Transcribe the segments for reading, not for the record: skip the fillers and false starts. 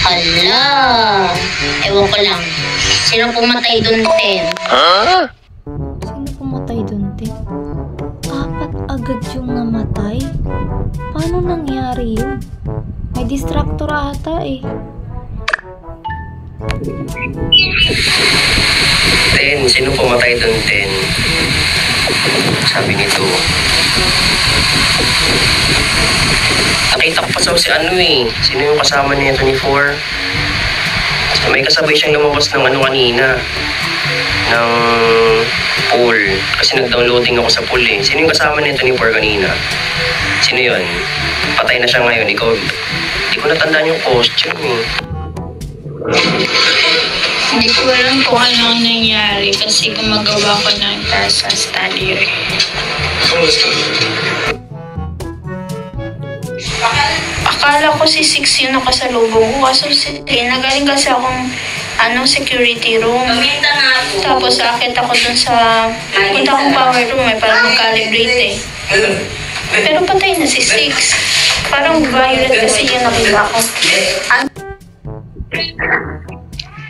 Hala! Ewan ko lang. Sino pumatay dun, Ten? Sino pumatay dun, Ten? Apat agad yung namatay? Paano nangyari yun? May distractor ata eh. Ten, sino pumatay dun, Ten? Sabi nito. Nakita ko pa si ano eh. Sino yung kasama niya 24? May kasabay siyang lumabas ng ano kanina. Ng pool. Kasi nag-downloading ako sa pool eh. Sino yung kasama niya 24 kanina? Sino yun? Patay na siya ngayon. Ikaw, hindi ko natandaan yung costume eh. Hindi ko alam kung ano ang nangyari kasi gumagawa ko ng task sa study room. Akala ko si 6 yun nakasalubong ko. Kaso nagaling kasi akong security room. Tapos akit ako dun sa punta akong power room para mag-calibrate eh. Pero patay na si 6. Parang violet kasi yung nakita ko.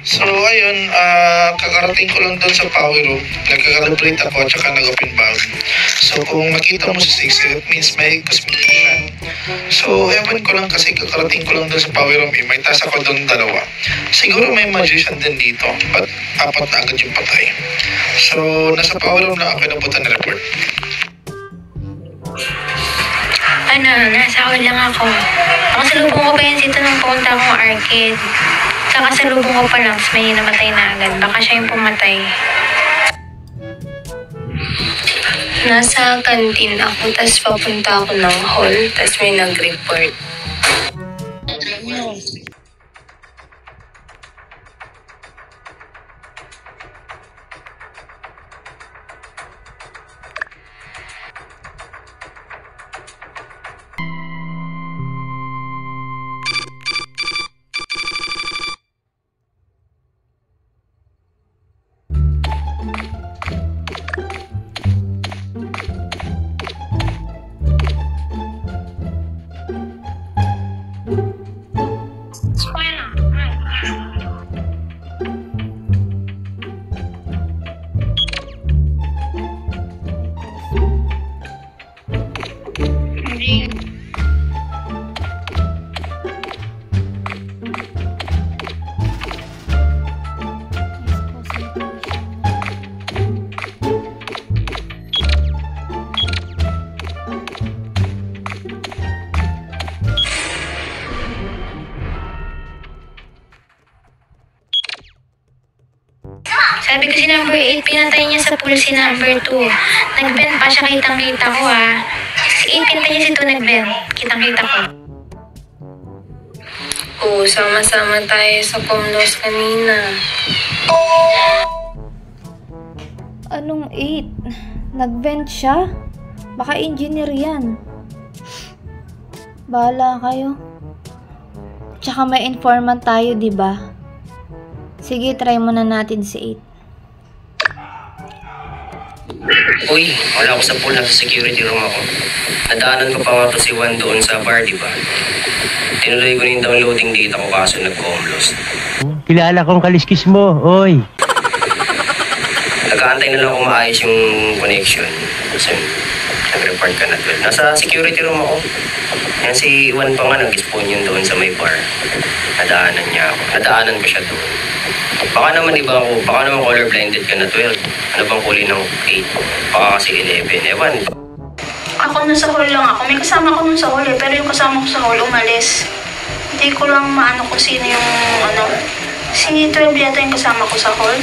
So ayun, kakarating ko lang doon sa power room. Nagkakalibrate ako at saka nag-open valve. So kung nakita mo si 6, it means may cosmetic. So ewan ko lang kasi kakarating ko lang doon sa power room. May task ako doon 2. Siguro may magician din dito. But 4 na agad yung patay. So nasa power room na ako nabutan na report. Nasa hall lang ako. Nakasalubong ko pa yan dito nung pumunta akong arcade. Nakasalubong ko pa lang, may namatay na agad. Baka siya yung pumatay. Nasa kantin ako, tapos papunta ako ng hall, tapos may nag-report. Sabi ko si number 8, pinatay niya sa pool si number 2. Nag-bend pa siya, kitang-kita ko ha. Si 8, pinatay niya si 2, nag-bend. Kitang-kita ko. Oo, sama-sama tayo sa Comlos kanina. Anong 8? Nag-vent siya? Baka engineer yan. Bahala kayo. Tsaka may informant tayo, diba? Sige, try muna natin si 8. Uy, wala ako sa pool, nasa security room ako. Nadaanan ko pa nga to si Juan doon sa bar, di ba? Tinuloy ko na yung downloading data ko kaso nag-comlost. Kilala kong kaliskis mo, oy. Nag-aantay na lang kung maayos yung connection. Kasi nag-report ka na doon. Nasa security room ako. Yan si Juan pa nga nag-spawn yun doon sa may bar. Nadaanan niya ako. Nadaanan ko siya doon. Baka naman baka naman colorblinded ka na 12. Ano bang kulay ng 8? Baka kasi 11. Ewan. Ako nasa hall lang ako. May kasama ko nun sa hall eh. Pero yung kasama ko sa hall umalis. Hindi ko lang maano kung sino yung Si 12 yata yung kasama ko sa hall.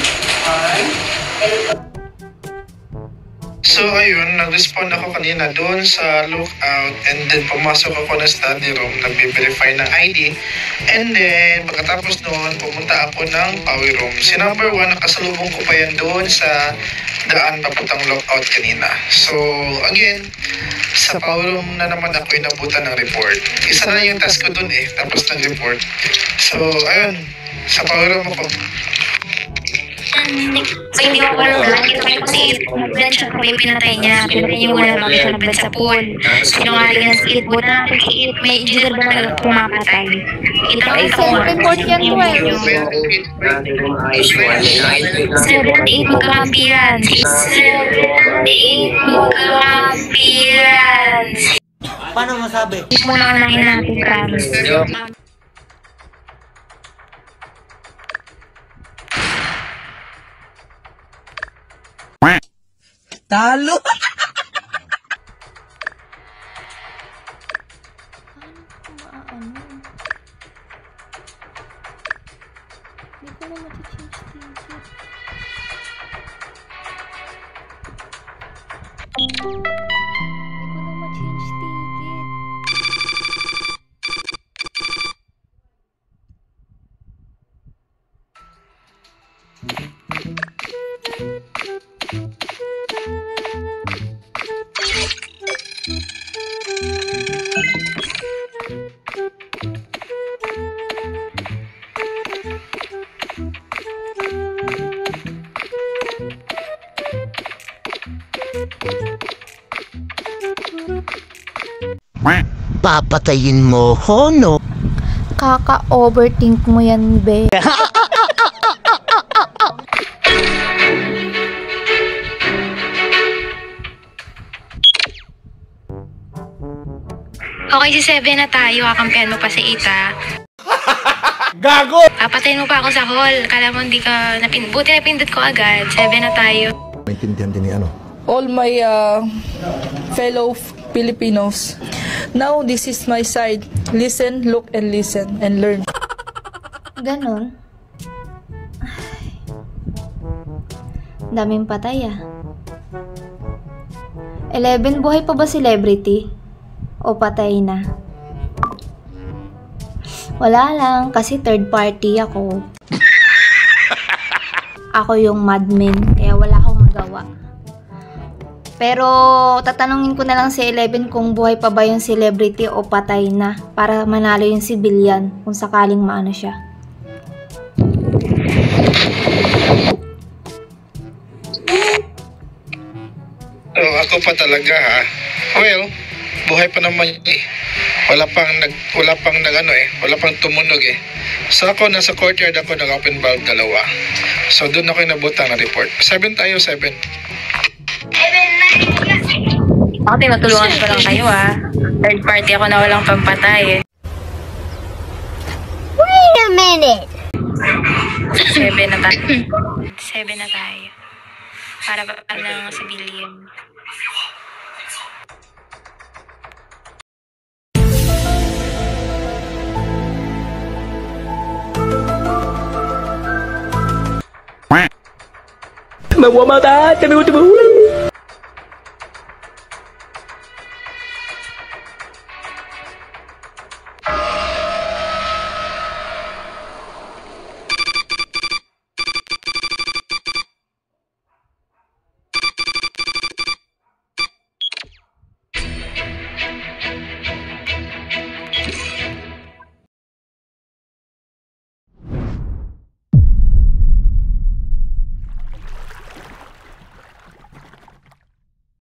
So ayun, nag-respond ako kanina doon sa lookout and then pumasok ako ng study room, nag-verify ng ID and then pagkatapos noon, pumunta ako ng power room. Si number 1, nakasalubong ko pa yan doon sa daan papuntang lookout kanina. So again, sa power room na naman ako inabutan ng report. Isa na yung task ko doon tapos nag-report. So ayun, sa power room ako. So, hindi ko alam na, ito kayo kasi blood siya kung may pinatay niya. Pinatay niya muna mag siya ng blood sa pool. Sinungaling na sa itbo na, may engineer ba na pumapatay. Kita ko ito. Self-report yan, 12. 7 at 8 magkakampihan. 7 at 8 magkakampihan. Paano masabi? Muna ka lang natin, promise. Talo! Hindi ko na mati-change ticket. Hindi ko na ma-change ticket. Papatayin mo ho, no? Kaka-overthink mo yan, be. Okay, si 7 na tayo. Kakampihan mo pa si 8, ha? Gago! Papatayin mo pa ako sa hall. Kala mo hindi ka buti napindot ko agad. 7 na tayo. Maintindihan din ni ano. All my fellow Filipinos. Now, this is my side. Listen, look, and listen, and learn. Ganon. Ay. Daming patay, 11, buhay pa ba celebrity? O patay na? Wala lang, kasi third party ako. Ako yung madman, kaya wala akong magawa. Pero tatanungin ko na lang si 11 kung buhay pa ba yung celebrity o patay na para manalo yung civilian kung sakaling maano siya. So ako pa talaga Well, buhay pa naman Wala pang tumunog So ako nasa courtyard ako nag-open valve 2. So doon ako inabutan ng report. 7 tayo, 7. Ako, tinutulungan ko lang kayo, Third party ako na walang pampatay. Wait a minute! 7 na tayo. 7 na tayo. Para ba ng civilian? Mawamata! Kami mo tumulong!